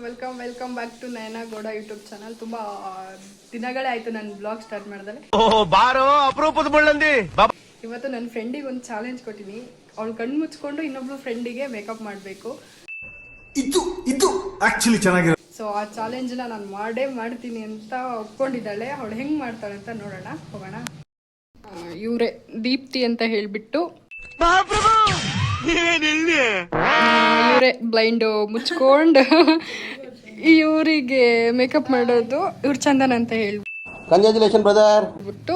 Welcome back to Nayana Gowda YouTube channel. ತುಂಬಾ ದಿನಗಳೇ ಆಯ್ತು ನಾನು ಬ್ಲಾಗ್ ಸ್ಟಾರ್ಟ್ ಮಾಡಿದ್ರೆ. ಬಾರೋ ಅಪರೂಪದ ಮುಳ್ಳಂದಿ. ಇವತ್ತು ನನ್ನ ಫ್ರೆಂಡಿಗೆ ಒಂದು ಚಾಲೆಂಜ್ ಕೊಟ್ಟಿನಿ. ಅವಳು ಕಣ್ಣು ಮುಚ್ಕೊಂಡು ಇನ್ನೊಬ್ಳು ಫ್ರೆಂಡಿಗೆ ಮೇಕಪ್ ಮಾಡಬೇಕು. ಇದು ಆಕ್ಚುಲಿ ಚೆನ್ನಾಗಿರೋ. ಸೊ ಆ ಚಾಲೆಂಜ್ನ ನಾನು ಮಾಡ್ತೀನಿ ಅಂತ ಒಪ್ಕೊಂಡಿದ್ದಾಳೆ. ಅವಳು ಹೆಂಗ್ ಮಾಡ್ತಾಳೆ ಅಂತ ನೋಡೋಣ, ಹೋಗೋಣ. ಇವರೇ ದೀಪ್ತಿ ಅಂತ ಹೇಳ್ಬಿಟ್ಟು, ಇವರೇ ಬ್ಲೈಂಡ್ ಮುಚ್ಕೊಂಡು ಇವರಿಗೆ ಮೇಕಪ್ ಮಾಡೋದು. ಇವ್ರು ಚಂದನ್ ಅಂತ ಕಂಗ್ರಾಚುಲೇಷನ್ ಬ್ರದರ್. ಹೇಳ್ಬಿಟ್ಟು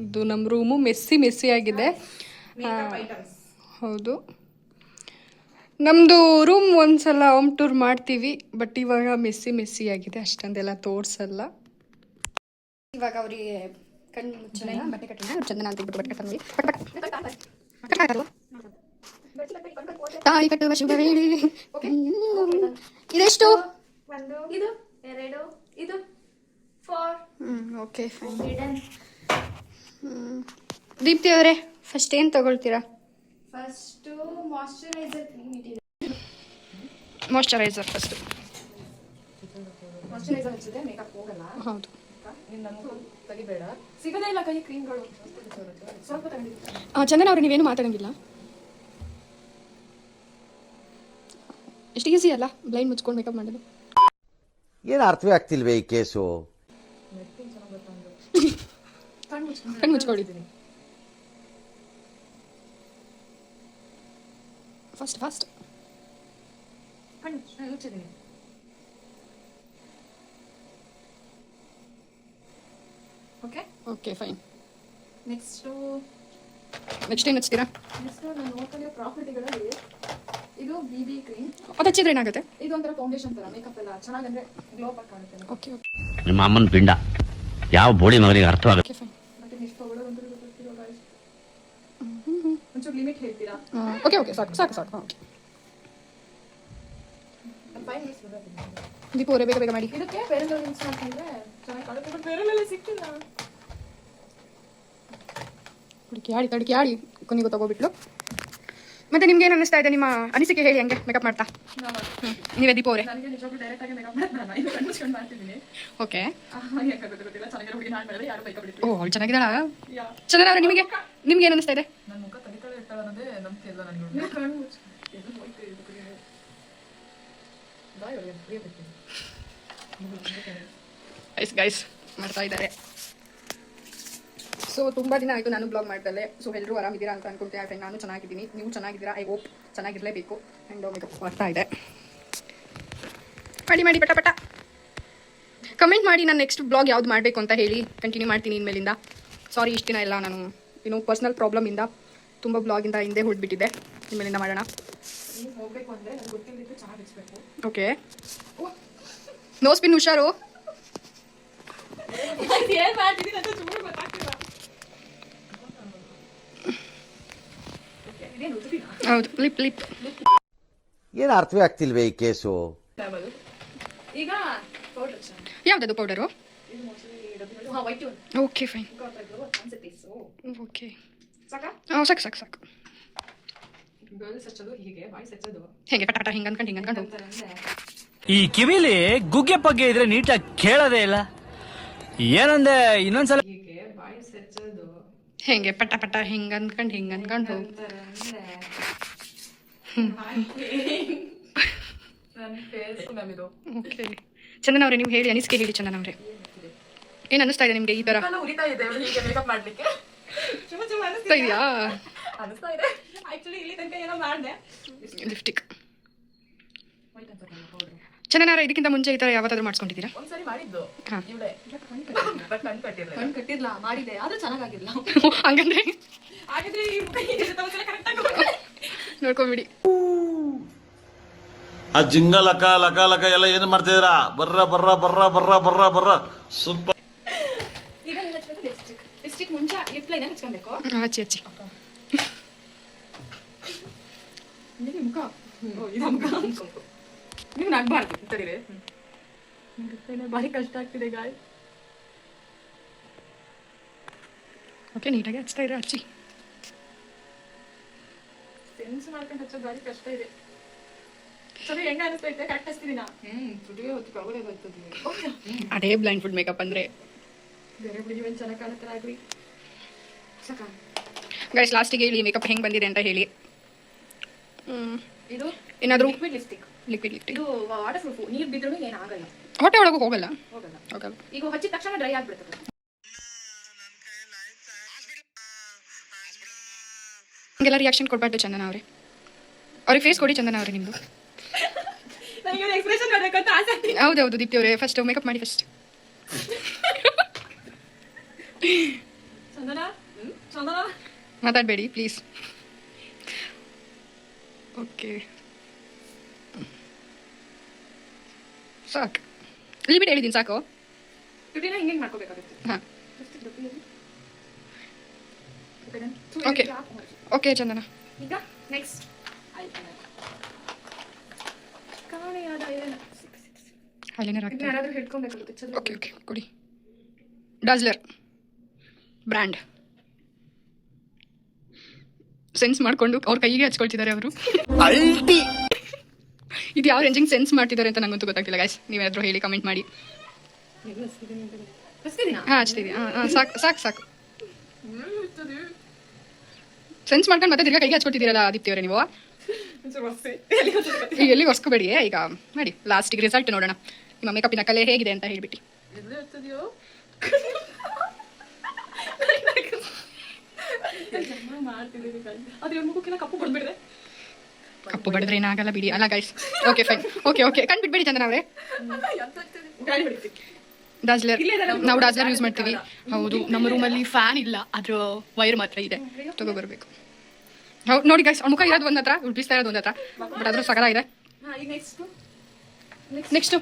ಇದು ನಮ್ಮ ರೂಮು ಮೆಸ್ಸಿ ಆಗಿದೆ. ಹೌದು, ನಮ್ಮದು ರೂಮ್ ಒಂದ್ಸಲ ಹೋಮ್ ಟೂರ್ ಮಾಡ್ತೀವಿ, ಬಟ್ ಇವಾಗ ಮೆಸ್ಸಿ ಆಗಿದೆ, ಅಷ್ಟೊಂದೆಲ್ಲ ತೋರಿಸಲ್ಲ. ಇವಾಗ ಅವರಿಗೆ ಕಣ್ಣು ಮುಚ್ಚೋಣ, ಬಟ್ಟೆ ಕಟ್ಟೋಣ. ಚಂದನ ಅಂತ ಹೇಳ್ಬಿಟ್ಟು ಬಟ್ಟೆ ಕಟ್ಟೋಣ. ತಾಳಿ ಕಟ್ಟುವ ಶುಭ ವೇಳೆ. ಇದೆಷ್ಟು? ಇದು 2 ಇದು 4. Okay fine. ದೀಪ್ತಿ ಅವರೇ, ಫಸ್ಟ್ ಏನು ತಗೊಳ್ತೀರಾ? ಫಸ್ಟ್ ಮಾಯಿಶ್ಚರೈಸರ್ ಕ್ರೀಮ್ ಇಟ್ಟಿದೆ. Moisturiser first. ಮಾಯಿಶ್ಚರೈಸರ್ ಹಚ್ಚಿದ್ರೆ ಮೇಕಪ್ ಹೋಗಲ್ಲ. ಹೌದು, ತೆಗಿಬೇಡ, ಸಿಗದೇ ಇಲ್ಲ ಕೈ ಕ್ರೀಮ್ಗಳು. ಸ್ವಲ್ಪ ತಗೊಂಡಿದ್ದೀನಿ. ಚಂದನ ಅವ್ರೆ, ನೀವೇನು ಮಾತಾಡಂಗಿಲ್ಲ. ಎಷ್ಟು ಈಸಿ ಅಲ್ಲ ಬ್ಲೈಂಡ್ ಮುಚ್ಕೊಂಡು ಮೇಕಪ್ ಮಾಡೋದು. ಏನು ಅರ್ಥವೇ ಆಗ್ತಿಲ್ವೇ ಈ ಕೇಸು? ಕಣ್ಣು ಮುಚ್ಕೊಳ್ಳಿ ಫಾಸ್ಟ್. ಮುಚ್ಚಿದ್ದೀನಿ. Okay fine. ನೆಕ್ಸ್ಟ್ ಏನು ಹಚ್ತೀರಾ? ನಾನು ನೋಡ್ಕೊಂಡಿರೋ ಪ್ರಾಪರ್ಟಿಗಳಲ್ಲಿ ಇದು BB ಕ್ರೀಮ್. ಅದು ಹಚ್ಚಿದ್ರೆ ಏನಾಗುತ್ತೆ? ಇದೊಂಥರ ಫೌಂಡೇಶನ್ ತರ ಮೇಕಪ್ ಎಲ್ಲ ಚೆನ್ನಾಗಂದ್ರೆ ಗ್ಲೋ ಆಗಿ ಕಾಣುತ್ತೆ. ಓಕೆ ನಿಮ್ಮ ಅಮ್ಮನ ಪಿಂಡ ಯಾವ ಬೋಳಿ ಮಗನಿಗೆ ಅರ್ಥವಾಗುತ್ತೆ. Okay fine. ಮತ್ತೆ ಎಷ್ಟು ತಗೊಳ್ಳೋದಂತ ಗೊತ್ತಿರೋ ಗಾಯ್ಸ್. ಒಂಚೂರು ಲಿಮಿಟ್ ಹೇಳ್ತೀರಾ? ಓಕೆ ಸಾಕು. ಓಕೆ 5 ಮಿನಿಟ್ಸ್ ಬರುತ್ತೆ. ದೀಪು ಅವರೇ, ಬೇಗ ಮಾಡಿ. ಇದಕ್ಕೆ ಬೇರೆಲ್ಲ ಮಿಕ್ಸ್ ಮಾಡ್ಕೊಂಡ್ರೆ ಚೆನ್ನಾಗಿ ಕಾಣುತ್ತೆ, ಬಟ್ ಬೇರೆಲ್ಲ ಸಿಕ್ಕಿಲ್ಲ. ಹುಡುಕಿ ಆಡಿ ಕೊನೆಗೂ ತಗೋಬಿಟ್ಲು. ಮತ್ತೆ ನಿಮ್ಗೆ ಏನು ಅನ್ನಿಸ್ತಾ ಇದೆ? ನಿಮ್ಮ ಅನಿಸಿಕೆ ಹೇಳಿ. ಹಂಗೆ ಮೇಕಪ್ ಮಾಡ್ತಾ ನೀವೇ ದೀಪು ಅವರೇ? ನನಗೆ ನಿಜವಾಗ್ಲೂ ಡೈರೆಕ್ಟ್ ಆಗಿ ಮೇಕಪ್ ಮಾಡ್ತಾನ, ಇದು ಕನ್ಸ್ಕೊಂಡು ಮಾಡ್ತಿದ್ದೀನಿ. ಓಕೆ, ಯಾಕಾಗುತ್ತೆ ಗೊತ್ತಿಲ್ಲ, ಚೆನ್ನಾಗಿರೋ ಹುಡುಗಿ ನಾನು ಮಾಡಿದ್ರೆ ಯಾರು ಬೈಕ ಬಿಡ್ತೀವಿ. ಅವಳು ಚೆನ್ನಾಗಿದ್ದಾಳ. ಚಂದನ ಅವರೇ, ನಿಮ್ಗೆ ಏನು ಅನ್ನಿಸ್ತಾ ಇದೆ? ನನ್ನ ಮುಖ ತಡಿತಾಳೆ ಇರ್ತಾಳೆ ಅನ್ನೋದೇ ನಂಬಿಕೆ ಇಲ್ಲ ನನಗೆ. ಕಣ್ಣು ಮುಚ್ಚು, ಇದು ಹೋಯ್ತು, ಇದು ಕುಡಿಯೋದು ಬಾಯ್ ಒಳಗೆ ಕುಡಿಯಬೇಕು. ಗೈಸ್ ಮಾಡ್ತಾ ಇದ್ದಾರೆ. ಸೊ ತುಂಬ ದಿನ ಆಯಿತು ನಾನು ಬ್ಲಾಗ್ ಮಾಡ್ತಲ್ಲೇ. ಸೊ ಎಲ್ಲರೂ ಆರಾಮಿದ್ದೀರಾ ಅಂತ ಅನ್ಕೊಳ್ತೀವಿ. ಫ್ರೆಂಡ್, ನಾನು ಚೆನ್ನಾಗಿದ್ದೀನಿ, ನೀವು ಚೆನ್ನಾಗಿದ್ದೀರಾ? ಐ ಹೋಪ್ ಚೆನ್ನಾಗಿರಲೇಬೇಕು. ಆ್ಯಂಡ್ ಮೇಕಪ್ ಮಾಡ್ತಾ ಇದೆ. ಮಾಡಿ ಪಟ ಕಮೆಂಟ್ ಮಾಡಿ. ನಾನು ನೆಕ್ಸ್ಟ್ ಬ್ಲಾಗ್ ಯಾವ್ದು ಮಾಡಬೇಕು ಅಂತ ಹೇಳಿ ಕಂಟಿನ್ಯೂ ಮಾಡ್ತೀನಿ ಇನ್ಮೇಲಿಂದ. ಸಾರಿ, ಇಷ್ಟು ದಿನ ಎಲ್ಲ ನಾನು ಪರ್ಸ್ನಲ್ ಪ್ರಾಬ್ಲಮಿಂದ ತುಂಬ ಬ್ಲಾಗಿಂದ ಹಿಂದೆ ಹೊಡ್ಬಿಟ್ಟಿದ್ದೆ. ಇನ್ಮೇಲಿಂದ ಮಾಡೋಣ. ನೀವು ಹೋಗಬೇಕು ಅಂದರೆ ನನಗೆ ಗೊತ್ತಿಲ್ಲದಿದ್ದು ಚೆನ್ನಾಗಿ ಇರಿಸಬೇಕು. ಓಕೆ, ನೋ ಸ್ಪಿನ್, ಹುಷಾರು. ಏನು ಮಾಡ್ತಿದ್ದೀನಿ ಅಂತ ಸುಮ್ಮನೆ ಗೊತ್ತಾಗ್ತಿಲ್ಲ. ಹೌದು, ಲಿಪ್. ಏನು ಅರ್ಥವೇ ಆಗ್ತಿಲ್ವೇ ಈ ಕೇಸು? ಈಗ ಪೌಡರ್ ಯಾವುದದು ಪೌಡರು? ಇದು ಮೋಸ್ಟ್ಲಿ ಡಬ್ಬಿಗಳು. ಹಾಂ, ವೈಟ್. Okay fine. ಅನ್ಸುತ್ತೆ. ಸೊ ಓಕೆ, ಸಾಕಾ? ಸಾಕು. ಗರ್ಲ್ಸ್ ಹಚ್ಚೋದು ಹೀಗೆ, ಬಾಯ್ಸ್ ಹಚ್ಚೋದು ಹೇಗೆ ಪಟ ಹಿಂಗೆ ಅನ್ಕೊಂಡು ಈ ಕಿವಿಲಿ ಗುಗ್ಗೆ ಪಗ್ಗೆ ಇದ್ರೆ ನೀಟಾಗಿ ಕೇಳೋದೇ ಇಲ್ಲ. ಏನಂದೆ ಇನ್ನೊಂದ್ಸಲ? ಹೀಗೆ ಬಾಯ್ಸ್ ಹಚ್ಚೋದು ಹೇಗೆ ಪಟ ಹಿಂಗೆ ಅನ್ಕೊಂಡು ಓಕೆ. ಚಂದನ ಅವರೇ, ನೀವು ಹೇಳಿ, ಅನಿಸಿಕೆ ಹೇಳಿ. ಚಂದನ ಅವರೇ, ಏನು ಅನ್ನಿಸ್ತಾ ಇದೆ ನಿಮಗೆ ಈ ಥರ? ಉರಿತಾ ಇದೆ ಹೀಗೆ ಮೇಕಪ್ ಮಾಡ್ಲಿಕ್ಕೆ. ಇದೆಯಾ? ಅನಿಸ್ತಾ ಇದೆ. ಆಕ್ಚುಲಿ ಇಲ್ಲಿ ತನಕ ಏನೋ ಮಾಡಿದೆ. ಲಿಪ್ಸ್ಟಿಕ್. ಚಂದನ ಅವರೇ, ಇದಕ್ಕಿಂತ ಮುಂಚೆ ಈ ಥರ ಯಾವತ್ತಾದ್ರೂ ಮಾಡಿಸ್ಕೊಂಡಿದ್ದೀರಾ? ಒಂದ್ಸರಿ ಮಾಡಿದ್ದು. ಹಾಂ, ಕಣ್ಣು ಕಟ್ಟಿರ್ಲ ಮಾಡಿದೆ, ಆದ್ರೆ ಚೆನ್ನಾಗಿಲ್ಲ. ಹಂಗಂದ್ರೆ ಹಾಗಾದ್ರೆ ಈ ಮುಖ ಹೀಗೆ ಕರೆಕ್ಟಾಗಿ ನೋಡ್ಕೊಂಬಿಡಿ. ಆ ಜಿಂಗ ಲಕ ಎಲ್ಲ ಏನು ಮಾಡ್ತಿದ್ದೀರಾ? ಬರ್ರ ಸ್ವಲ್ಪ. ಈಗ ಲಿಪ್ಸ್ಟಿಕ್ ಮುಂಚೆ ಲಿಪ್ ಲೈನ್ ಹಚ್ಕೊಬೇಕು. ಹಚ್ಚಿ ಮುಖ ನೀವು ನಗ್ಬಾರ್ದು. ಸರಿ, ಭಾರಿ ಕಷ್ಟ ಆಗ್ತಿದೆ ಗಾಯ. ಓಕೆ, ನೀಟಾಗಿ ಹಚ್ತಾ ಇದ್ರೆ ಹಚ್ಚಿ. ಸೆನ್ಸ್ ಮಾಡ್ಕೊಂಡು ಹಚ್ಚೋದು ಭಾರಿ ಕಷ್ಟ ಇದೆ. ಸರಿ ಹೆಂಗ ಅನಿಸ್ತೈತೆ ಕರೆಕ್ಟ್ ಹಚ್ತಿದ್ದೀನಾ ತುಟಿಗೆ ಹೊತ್ತು ಕಳ್ಗೊಡೆ ಬರ್ತದೆ ಅದೇ ಬ್ಲೈಂಡ್ ಫುಡ್ ಮೇಕಪ್ ಅಂದರೆ. ಬೇರೆ ಬಿಡಿ ಒಂದು ಚೆನ್ನಾಗಿ ಕಾಣತ್ತರ ಆಗ್ರಿ ಸಾಕ. ಗೈಸ್ ಲಾಸ್ಟಿಗೆ ಹೇಳಿ ಮೇಕಪ್ ಹೆಂಗೆ ಬಂದಿದೆ ಅಂತ ಹೇಳಿ. ಇದು ಏನಾದರೂ ಲಿಕ್ವಿಡ್ ಲಿಪ್ಸ್ಟಿಕ್. ಲಿಕ್ವಿಡ್ ಲಿಪ್ಟಿಕ್ ಇದು ವಾಟರ್ ಪ್ರೂಫ್. ನೀರು ಬಿದ್ರೂ ಏನಾಗಲ್ಲ. ಹೊಟ್ಟೆ ಒಳಗೂ ಹೋಗಲ್ಲ. ಹೋಗಲ್ಲ. ಈಗ ಹಚ್ಚಿದ ತಕ್ಷಣ ಡ್ರೈ ಆಗ್ಬಿಡ್ತದೆ. ಹಂಗೆಲ್ಲ ರಿಯಾಕ್ಷನ್ ಕೊಡಬಾರ್ದು ಚಂದನ ಅವರೇ. ಅವ್ರಿಗೆ ಫೇಸ್ ಕೊಡಿ ಚಂದನ ಅವರೇ ನಿಮ್ಮದು. ನನಗೆ ಎಕ್ಸ್ಪ್ರೆಷನ್ ಮಾಡಬೇಕಂತ ಆಸೆ ಆಗ್ತಿದೆ. ಹೌದೌದು ದೀಪ್ತಿ ಅವರೇ, ಫಸ್ಟ್ ಮೇಕಪ್ ಮಾಡಿ ಫಸ್ಟ್. ಚಂದನ ಚಂದನ ಮಾತಾಡಬೇಡಿ ಪ್ಲೀಸ್. ಓಕೆ ಸಾಕು, ಲಿಮಿಟ್ ಹೇಳಿದ್ದೀನಿ ಸಾಕು. ತುಟಿನ ಹಿಂಗೆ ಮಾಡ್ಕೋಬೇಕಾಗುತ್ತೆ. ಹಾಂ ಓಕೆ ಓಕೆ ಚಂದನ. ಈಗ ನೆಕ್ಸ್ಟ್ ಕಾಣೆಯಾದ ಐಲೈನರ್ ಹಾಕ್ತೀನಿ. ಯಾರಾದ್ರೂ ಹಿಡ್ಕೊಬೇಕಾಗುತ್ತೆ. ಚಂದ ಓಕೆ ಓಕೆ ಕೊಡಿ. ಡಾಜ್ಲರ್ ಬ್ರ್ಯಾಂಡ್ ಸೆನ್ಸ್ ಮಾಡಿಕೊಂಡು ಅವ್ರ ಕೈಗೆ ಹಚ್ಕೊಳ್ತಿದ್ದಾರೆ ಅವರು. ಇದು ಯಾವ ರೇಂಜಿಂಗ್ ಸೆನ್ಸ್ ಮಾಡ್ತಿದ್ದಾರೆ ಅಂತ ನಂಗಂತೂ ಗೊತ್ತಾಗ್ತಿಲ್ಲ ಗೈಸ್. ನೀವೇನಾದರೂ ಹೇಳಿ ಕಮೆಂಟ್ ಮಾಡಿ. ಹಾಂ ಹಚ್ತೀವಿ. ಹಾಂ ಸಾಕು ಸಾಕು ಸಾಕು. ಸೆನ್ಸ್ ಮಾಡ್ಕೊಂಡು ಮತ್ತೆ ತಿರ್ಗಾ ಕೈಗೆ ಹಚ್ಕೊಳ್ತಿದ್ದೀರಲ್ಲ ದೀಪ್ತಿ ಅವರೇ ನೀವು. ಈಗ ಎಲ್ಲಿ ಒರ್ಸ್ಕೋಬೇಡಿ. ಈಗ ಮಾಡಿ ಲಾಸ್ಟಿಗೆ ರಿಸಲ್ಟ್ ನೋಡೋಣ ನಿಮ್ಮ ಮೇಕಪ್ಪಿನ ಕಲೆ ಹೇಗಿದೆ ಅಂತ ಹೇಳಿಬಿಟ್ಟು. ಕಪ್ಪು ಬಡಿದ್ರೆ ಏನಾಗಲ್ಲ ಬಿಡಿ. ಅಲ್ಲ guys okay fine. Okay okay ಕಣ್ ಬಿಟ್ಬೇಡಿ ಚಂದನ ಅವರೇ. ಡಾಜ್ಲರ್ ನಾವು ಡಾಜ್ಲರ್ ಯೂಸ್ ಮಾಡ್ತೀವಿ. ಹೌದು, ನಮ್ಮ ರೂಮಲ್ಲಿ ಫ್ಯಾನ್ ಇಲ್ಲ, ಅದ್ರ ವೈರ್ ಮಾತ್ರ ಇದೆ, ತಗೋಬರ್ಬೇಕು. ಹೌದು ನೋಡಿ ಗೈಸ್, ಮುಖ ಇರೋದು ಒಂದು ಹತ್ರ, ಉಳ್ಪಿಸ್ತಾ ಇರೋದು ಒಂದು ಹತ್ರ, ಬಟ್ ಅದ್ರ ಸಗಲ ಇದೆ. ನೆಕ್ಸ್ಟು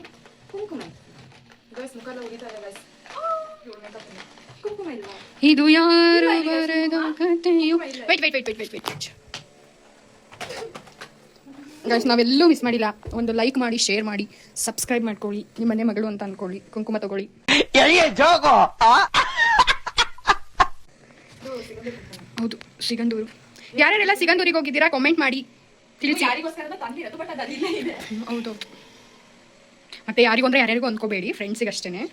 ಇದು ಯಾರು ಬರೆದ ಕಥೆಯು. Wait wait wait wait wait wait guys, ನಾವೆಲ್ಲೂ ಮಿಸ್ ಮಾಡಿಲ್ಲ. ಒಂದು ಲೈಕ್ ಮಾಡಿ, ಶೇರ್ ಮಾಡಿ, ಸಬ್ಸ್ಕ್ರೈಬ್ ಮಾಡ್ಕೊಳ್ಳಿ, ನಿಮ್ಮ ಮನೆ ಮಗಳು ಅಂತ ಅನ್ಕೊಳ್ಳಿ, ಕುಂಕುಮ ತಗೊಳ್ಳಿ. ಹೌದು ಸಿಗಂದೂರು. ಯಾರ್ಯಾರೆಲ್ಲ ಸಿಗಂದೂರಿಗೆ ಹೋಗಿದ್ದೀರಾ ಕಾಮೆಂಟ್ ಮಾಡಿ ತಿಳಿಸಿ. ಹೌದೌದು. ಮತ್ತೆ ಯಾರಿಗೂ ಅಂದ್ರೆ ಯಾರ್ಯಾರಿಗೂ ಅಂದ್ಕೋಬೇಡಿ, ಫ್ರೆಂಡ್ಸಿಗೆ ಅಷ್ಟೇ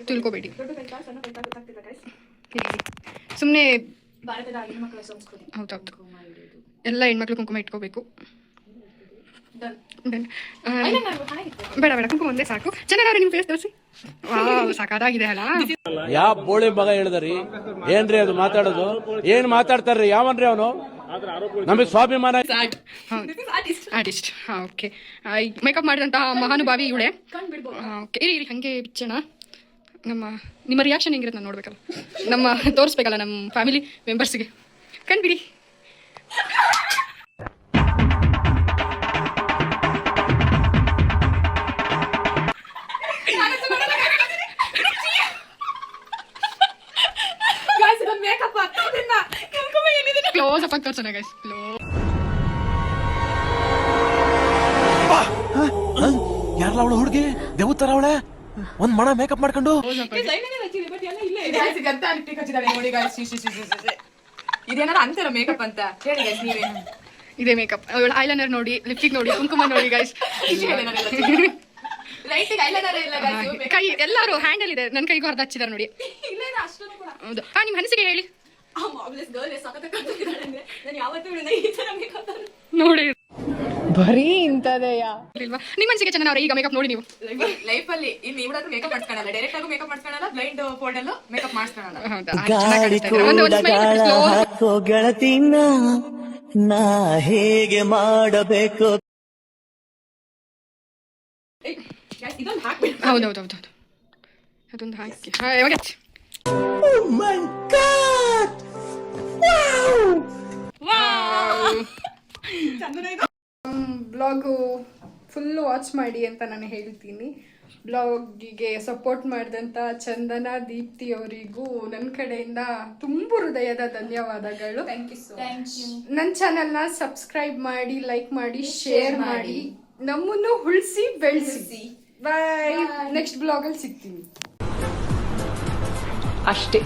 ತಿಳ್ಕೊಬೇಡಿ. ಸುಮ್ಮನೆ ಹೌದೌದು, ಎಲ್ಲ ಹೆಣ್ಮಕ್ಳು ಕುಂಕುಮ ಇಟ್ಕೋಬೇಕು. ಬೇಡ ಬೇಡ, ಕುಂಕುಮ ಒಂದೇ ಸಾಕು. ಚೆನ್ನಾಗಿ ನಿಮ್ಮ ಫೇಸ್ ತೋರಿಸಿ. ವಾವ್ ಸಾಕಾಗಿದೆ ಅಲ್ಲ. ಯಾವ ಬೋಳಿ ಮಗ ಹೇಳಿದ್ರಿ? ಏನ್ರಿ ಅದು ಮಾತಾಡೋದು? ಏನ್ ಮಾತಾಡ್ತಾರ್ರಿ? ಯಾವನ್ರಿ ಅವನು? ನಮಗೆ ಸ್ವಾಭಿಮಾನ. ಆರ್ಟಿಸ್ಟ್. ಹಾಂ ಓಕೆ. ಮೇಕಪ್ ಮಾಡಿದಂತಹ ಮಹಾನುಭಾವಿ ಇವಳೆ. ಓಕೆ ಇರಿ ಹಂಗೆ ಬಿಚ್ಚೋಣ. ನಿಮ್ಮ ರಿಯಾಕ್ಷನ್ ಹೆಂಗಿರುತ್ತೆ ನಾನು ನೋಡ್ಬೇಕಲ್ಲ, ನಮ್ಮ ತೋರಿಸ್ಬೇಕಲ್ಲ ನಮ್ಮ ಫ್ಯಾಮಿಲಿ ಮೆಂಬರ್ಸ್ಗೆ. ಕಣ್ಬಿಡಿ. ಕ್ಲೋಸ್ ಅಪ್ ಆಗಿ ತೋರ್ಸೋಣ ಗೈಸ್. ಯಾರಲ್ಲ ಅವಳು ಹುಡುಗಿ? ದೇವತರ ಅವಳೆ ಒಂದ್ ಮಣ ಮೇಕಪ್ ಮಾಡ್ಕೊಂಡು. ಇದೇನಾದ್ರು ಅಂತಾರ ಮೇಕಪ್ ಅಂತ ಹೇಳಿ ಗೈಸ್ ನೀವೇ. ಇದೇ ಮೇಕಪ್. ಐಲೈನರ್ ನೋಡಿ, ಲಿಪ್ಸ್ಟಿಕ್ ನೋಡಿ, ಕುಂಕುಮ ನೋಡಿ ಗೈಸ್. ಕೈ ಎಲ್ಲರೂ ಹ್ಯಾಂಡಲ್ ಇದೆ, ನನ್ನ ಕೈಗೂ ಅರ್ಧ ಹಚ್ಚಿದಾರೆ ನೋಡಿ. ಹೌದು. ಹಾಂ ನಿಮ್ಮ ಮನಸ್ಸಿಗೆ ಹೇಳಿ ನೋಡಿ. ಬರೀ ಇಂಥದೆಯಾ ಇಲ್ವಾ ನಿಮ್ಮ ಮನಸ್ಸಿಗೆ ಚೆನ್ನಾಗಿ ಅವ್ರೆ. ಈಗ ಮೇಕಪ್ ನೋಡಿ ನೀವು ಲೈಫ್ ಅಲ್ಲಿ ಇಲ್ಲಿ ಇವಳಾದ್ರೂ ಮೇಕಪ್ ಮಾಡ್ಸ್ಕೊಳ್ಳಲ್ಲ, ಡೈರೆಕ್ಟ್ ಆಗಿ ಮೇಕಪ್ ಮಾಡ್ಸ್ಕೊಳ್ಳಲ್ಲ, ಬ್ಲೈಂಡ್ ಫೋಲ್ಡ್ ಅಲ್ಲೂ ಮೇಕಪ್ ಮಾಡ್ಸ್ಕೊಳ್ಳಲ್ಲ. ಗೆಳತಿನ ನಾ ಹೇಗೆ ಮಾಡಬೇಕು? ಇದೊಂದು ಹಾಕ್ಬೇಕು. ಹೌದೌದೌದು, ಅದೊಂದು ಹಾಕಿ. ಯಾವಾಗ ಬ್ಲಾಗು ಫುಲ್ಲು ವಾಚ್ ಮಾಡಿ ಅಂತ ನಾನು ಹೇಳ್ತೀನಿ. ಬ್ಲಾಗಿಗೆ ಸಪೋರ್ಟ್ ಮಾಡಿದಂಥ ಚಂದನ, ದೀಪ್ತಿ ಅವರಿಗೂ ನನ್ನ ಕಡೆಯಿಂದ ತುಂಬ ಹೃದಯದ ಧನ್ಯವಾದಗಳು. Thank you. ನನ್ನ ಚಾನಲ್ನ ಸಬ್ಸ್ಕ್ರೈಬ್ ಮಾಡಿ, ಲೈಕ್ ಮಾಡಿ, ಶೇರ್ ಮಾಡಿ, ನಮ್ಮನ್ನು ಉಳಿಸಿ ಬೆಳೆಸಿ. ಬಾಯ್. ನೆಕ್ಸ್ಟ್ ಬ್ಲಾಗಲ್ಲಿ ಸಿಗ್ತೀನಿ ಅಷ್ಟೇ.